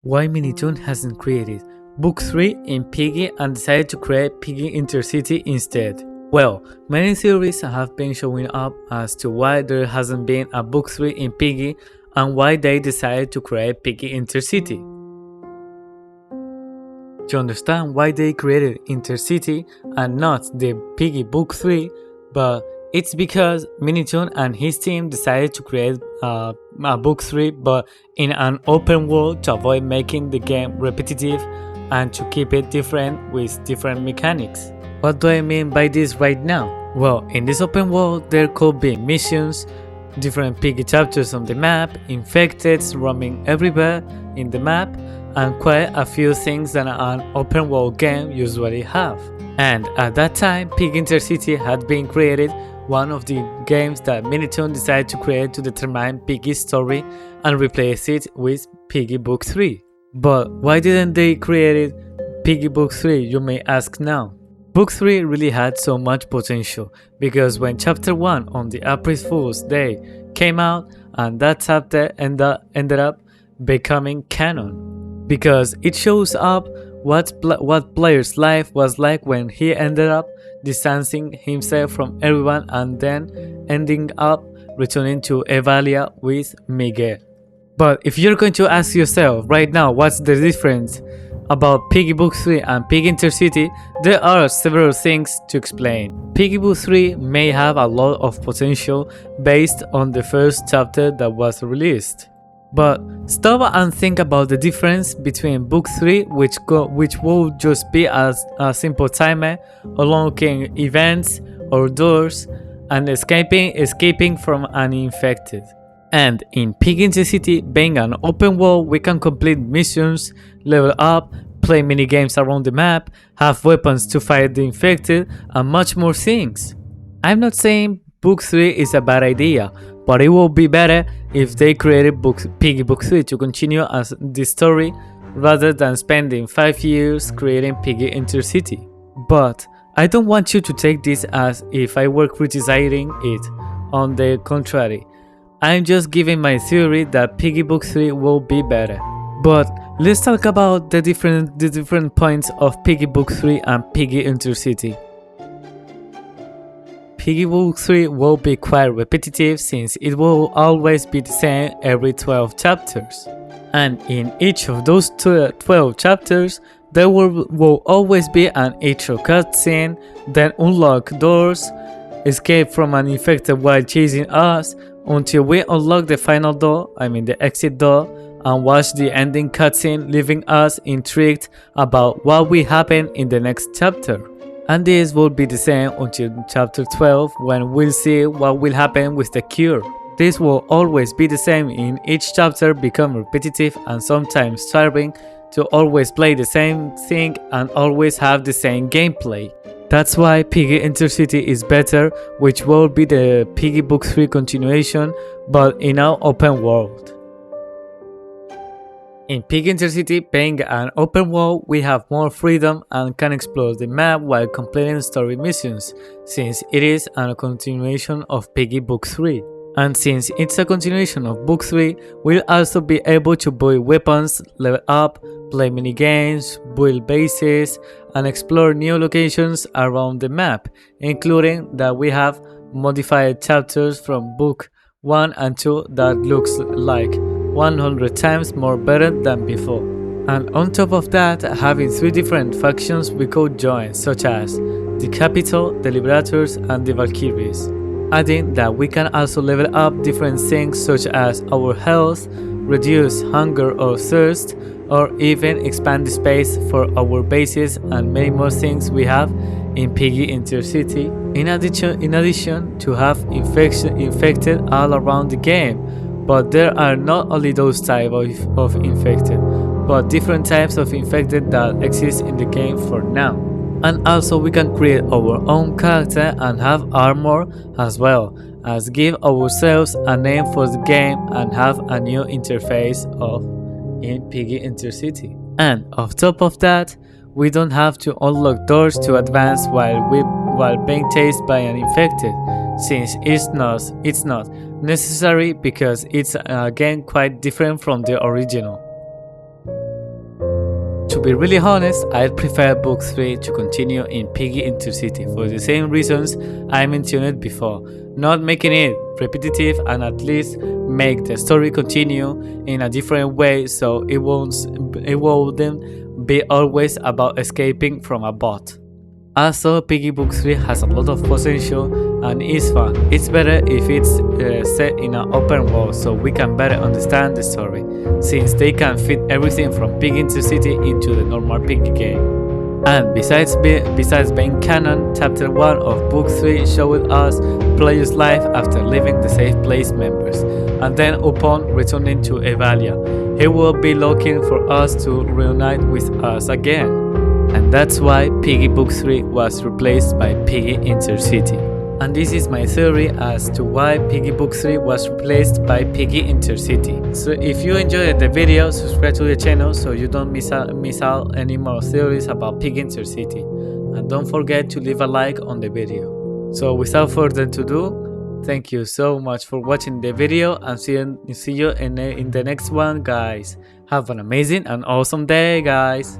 Why Minitoon hasn't created Book 3 in Piggy and decided to create Piggy Intercity instead? Well, many theories have been showing up as to why there hasn't been a Book 3 in Piggy and why they decided to create Piggy Intercity. To understand why they created Intercity and not the Piggy Book 3, but it's because Minitoon and his team decided to create a Book 3 but in an open world to avoid making the game repetitive and to keep it different with different mechanics. What do I mean by this right now? Well, in this open world there could be missions, different Piggy chapters on the map, infecteds roaming everywhere in the map, and quite a few things that an open world game usually have. And at that time, Piggy Intercity had been created, one of the games that Minitoon decided to create to determine Piggy's story and replace it with Piggy Book 3. But why didn't they create Piggy Book 3, you may ask now? Book 3 really had so much potential because when Chapter 1 on the April Fool's Day came out, and that chapter ended up becoming canon because it shows up what player's life was like when he ended up distancing himself from everyone and then ending up returning to Evalia with Miguel. But if you're going to ask yourself right now what's the difference about Piggy Book 3 and Piggy Intercity, there are several things to explain. Piggy Book 3 may have a lot of potential based on the first chapter that was released. But stop and think about the difference between Book 3, which will just be as a simple timer, unlocking events or doors, and escaping from an infected. And in Piggy Intercity, being an open world, we can complete missions, level up, play mini games around the map, have weapons to fight the infected, and much more things. I'm not saying Book 3 is a bad idea, but it will be better if they created Piggy Book 3 to continue as the story rather than spending 5 years creating Piggy Intercity. But I don't want you to take this as if I were criticizing it. On the contrary, I'm just giving my theory that Piggy Book 3 will be better. But let's talk about the different points of Piggy Book 3 and Piggy Intercity. Piggy Book 3 will be quite repetitive since it will always be the same every 12 chapters. And in each of those 12 chapters, there will always be an intro cutscene, then unlock doors, escape from an infected while chasing us, until we unlock the final door, the exit door, and watch the ending cutscene, leaving us intrigued about what will happen in the next chapter. And this will be the same until chapter 12 when we'll see what will happen with the cure. This will always be the same in each chapter, become repetitive and sometimes tiring to always play the same thing and always have the same gameplay. That's why Piggy Intercity is better, which will be the Piggy Book 3 continuation, but in an open world. In Piggy Intercity, being an open world, we have more freedom and can explore the map while completing story missions, since it is a continuation of Piggy Book 3. And since it's a continuation of Book 3, we'll also be able to build weapons, level up, play mini games, build bases, and explore new locations around the map, including that we have modified chapters from Book 1 and 2 that looks like 100 times more better than before. And on top of that, having 3 different factions we could join, such as the Capital, the Liberators, and the Valkyries. Adding that we can also level up different things such as our health, reduce hunger or thirst, or even expand the space for our bases and many more things we have in Piggy Intercity. In addition to have infected all around the game. But there are not only those types of infected, but different types of infected that exist in the game for now. And also we can create our own character and have armor as well, as give ourselves a name for the game and have a new interface in Piggy Intercity. And on top of that, we don't have to unlock doors to advance while being chased by an infected, since it's not necessary because it's again quite different from the original. to be really honest, I'd prefer book 3 to continue in Piggy Intercity for the same reasons I mentioned before, not making it repetitive and at least make the story continue in a different way so it wouldn't be always about escaping from a bot. Also, Piggy Book 3 has a lot of potential and is fun. It's better if it's set in an open world so we can better understand the story, since they can fit everything from Piggy Intercity into the normal Piggy game. And besides being canon, Chapter 1 of Book 3 showed us players' life after leaving the Safe Place members, and then upon returning to Evalia, he will be looking for us to reunite with us again. And that's why Piggy Book 3 was replaced by Piggy Intercity. And this is my theory as to why Piggy Book 3 was replaced by Piggy Intercity. So if you enjoyed the video, subscribe to the channel so you don't miss out any more theories about Piggy Intercity. And don't forget to leave a like on the video. So without further ado, thank you so much for watching the video and see you in the next one, guys. Have an amazing and awesome day, guys.